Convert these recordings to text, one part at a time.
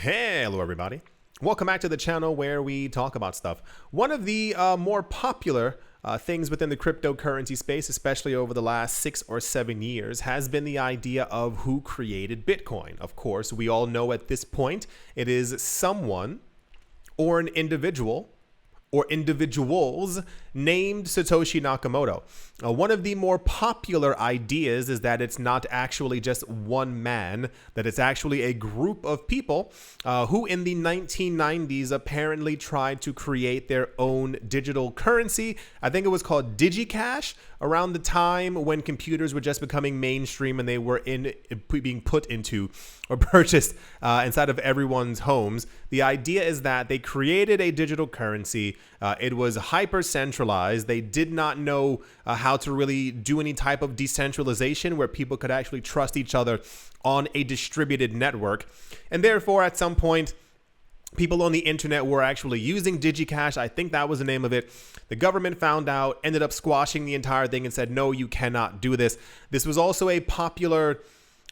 Hello everybody. Welcome back to the channel where we talk about stuff. One of the more popular things within the cryptocurrency space, especially over the last 6 or 7 years, has been the idea of who created Bitcoin. Of course, we all know at this point it is someone or an individual or individuals named Satoshi Nakamoto. One of the more popular ideas is that it's not actually just one man, that it's actually a group of people who in the 1990s apparently tried to create their own digital currency. I think it was called DigiCash, around the time when computers were just becoming mainstream and they were being put into or purchased inside of everyone's homes. The idea is that they created a digital currency. It was hyper centralized. They did not know how to really do any type of decentralization where people could actually trust each other on a distributed network. And therefore, at some point, people on the internet were actually using DigiCash. I think that was the name of it. The government found out, ended up squashing the entire thing and said, no, you cannot do this. This was also a popular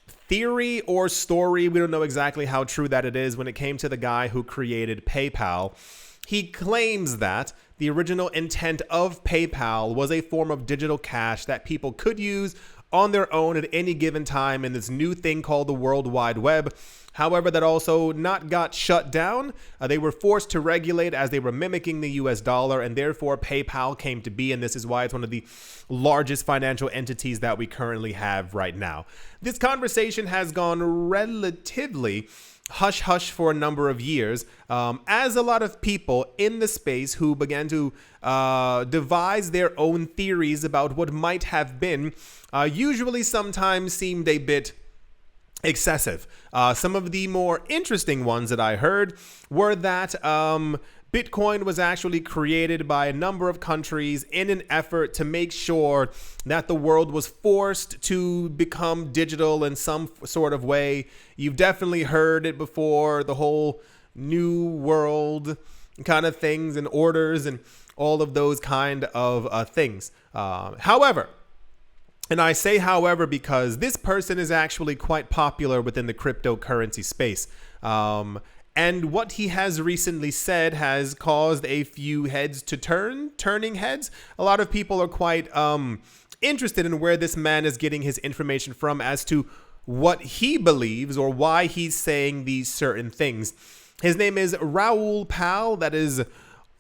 theory or story. We don't know exactly how true that it is when it came to the guy who created PayPal. He claims that the original intent of PayPal was a form of digital cash that people could use on their own at any given time in this new thing called the World Wide Web. However, that also not got shut down. They were forced to regulate as they were mimicking the US dollar, and therefore PayPal came to be, and this is why it's one of the largest financial entities that we currently have right now. This conversation has gone relatively hush-hush for a number of years, as a lot of people in the space who began to devise their own theories about what might have been, usually sometimes seemed a bit excessive. Some of the more interesting ones that I heard were that Bitcoin was actually created by a number of countries in an effort to make sure that the world was forced to become digital in some sort of way. You've definitely heard it before, the whole new world kind of things and orders and all of those kind of things. However, and I say however because this person is actually quite popular within the cryptocurrency space. And what he has recently said has caused a few heads to turning heads. A lot of people are quite interested in where this man is getting his information from as to what he believes or why he's saying these certain things. His name is Raoul Pal. That is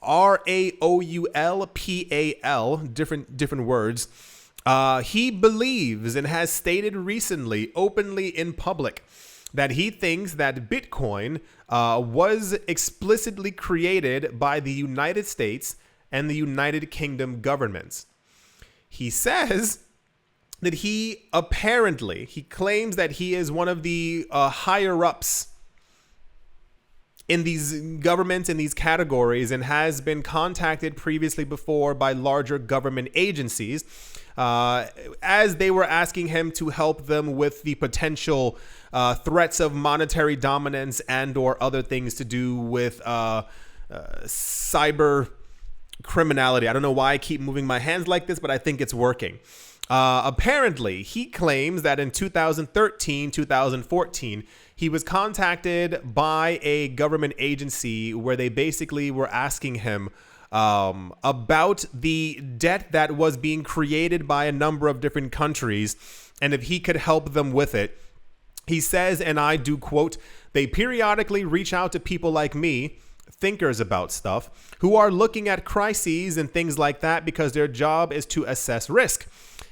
Raoulpal, different words. He believes and has stated recently, openly in public, that he thinks that Bitcoin was explicitly created by the United States and the United Kingdom governments. He says that he claims that he is one of the higher-ups in these governments, in these categories, and has been contacted previously before by larger government agencies as they were asking him to help them with the potential threats of monetary dominance and or other things to do with cyber criminality. I don't know why I keep moving my hands like this, but I think it's working. Apparently, he claims that in 2013, 2014, he was contacted by a government agency where they basically were asking him about the debt that was being created by a number of different countries and if he could help them with it. He says, and I do quote, "They periodically reach out to people like me, thinkers about stuff, who are looking at crises and things like that because their job is to assess risk.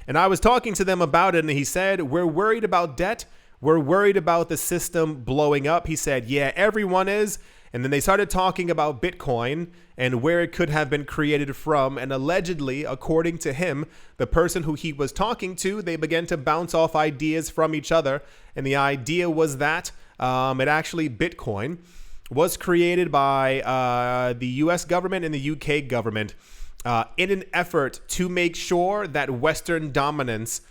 And I was talking to them about it, and he said, we're worried about debt. We're worried about the system blowing up." He said, yeah, everyone is. And then they started talking about Bitcoin and where it could have been created from. And allegedly, according to him, the person who he was talking to, they began to bounce off ideas from each other. And the idea was that Bitcoin was created by the US government and the UK government in an effort to make sure that Western dominance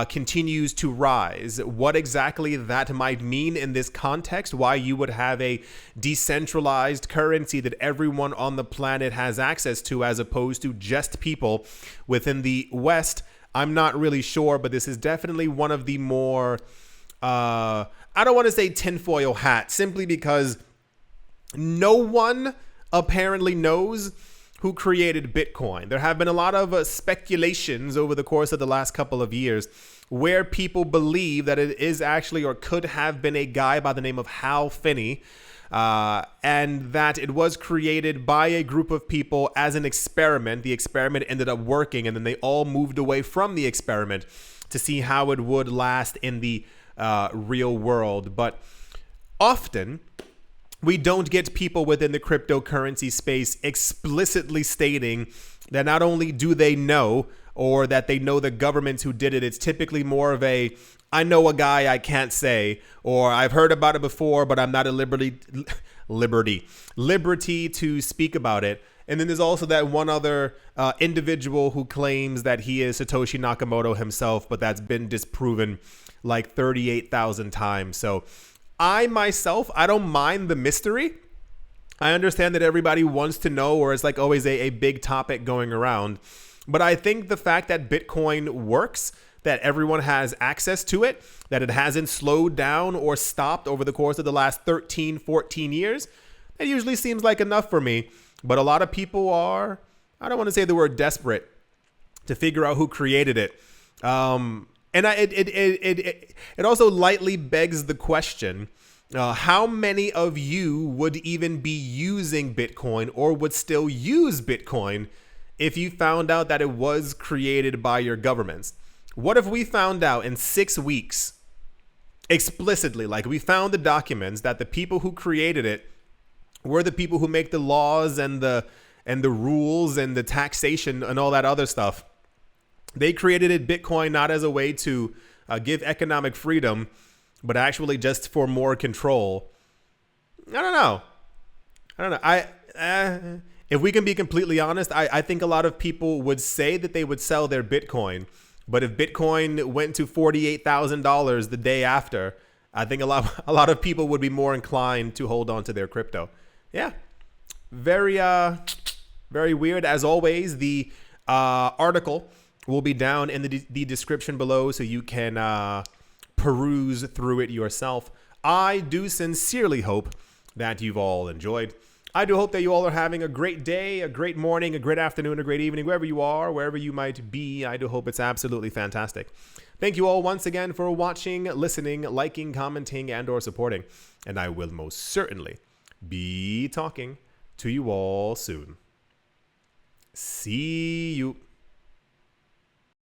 continues to rise. What exactly that might mean in this context, why you would have a decentralized currency that everyone on the planet has access to as opposed to just people within the West, I'm not really sure, but this is definitely one of the more I don't want to say tinfoil hat, simply because no one apparently knows who created Bitcoin. There have been a lot of speculations over the course of the last couple of years where people believe that it is actually or could have been a guy by the name of Hal Finney, and that it was created by a group of people as an experiment. The experiment ended up working, and then they all moved away from the experiment to see how it would last in the real world. But often we don't get people within the cryptocurrency space explicitly stating that not only do they know, or that they know the governments who did it. It's typically more of a, I know a guy I can't say, or I've heard about it before, but I'm not at liberty to speak about it. And then there's also that one other individual who claims that he is Satoshi Nakamoto himself, but that's been disproven like 38,000 times. So I myself, I don't mind the mystery. I understand that everybody wants to know, or it's like always a big topic going around. But I think the fact that Bitcoin works, that everyone has access to it, that it hasn't slowed down or stopped over the course of the last 13, 14 years, that usually seems like enough for me. But a lot of people are, I don't want to say the word desperate, to figure out who created it. And it also lightly begs the question, how many of you would even be using Bitcoin or would still use Bitcoin if you found out that it was created by your governments? What if we found out in 6 weeks, explicitly, like we found the documents that the people who created it were the people who make the laws and the rules and the taxation and all that other stuff. They created it, Bitcoin, not as a way to give economic freedom, but actually just for more control. I don't know. If we can be completely honest, I think a lot of people would say that they would sell their Bitcoin. But if Bitcoin went to $48,000 the day after, I think a lot of people would be more inclined to hold on to their crypto. Yeah, very weird. As always, the article will be down in the description below, so you can peruse through it yourself. I do sincerely hope that you've all enjoyed. I do hope that you all are having a great day, a great morning, a great afternoon, a great evening, wherever you are, wherever you might be. I do hope it's absolutely fantastic. Thank you all once again for watching, listening, liking, commenting, and or supporting. And I will most certainly be talking to you all soon. See you.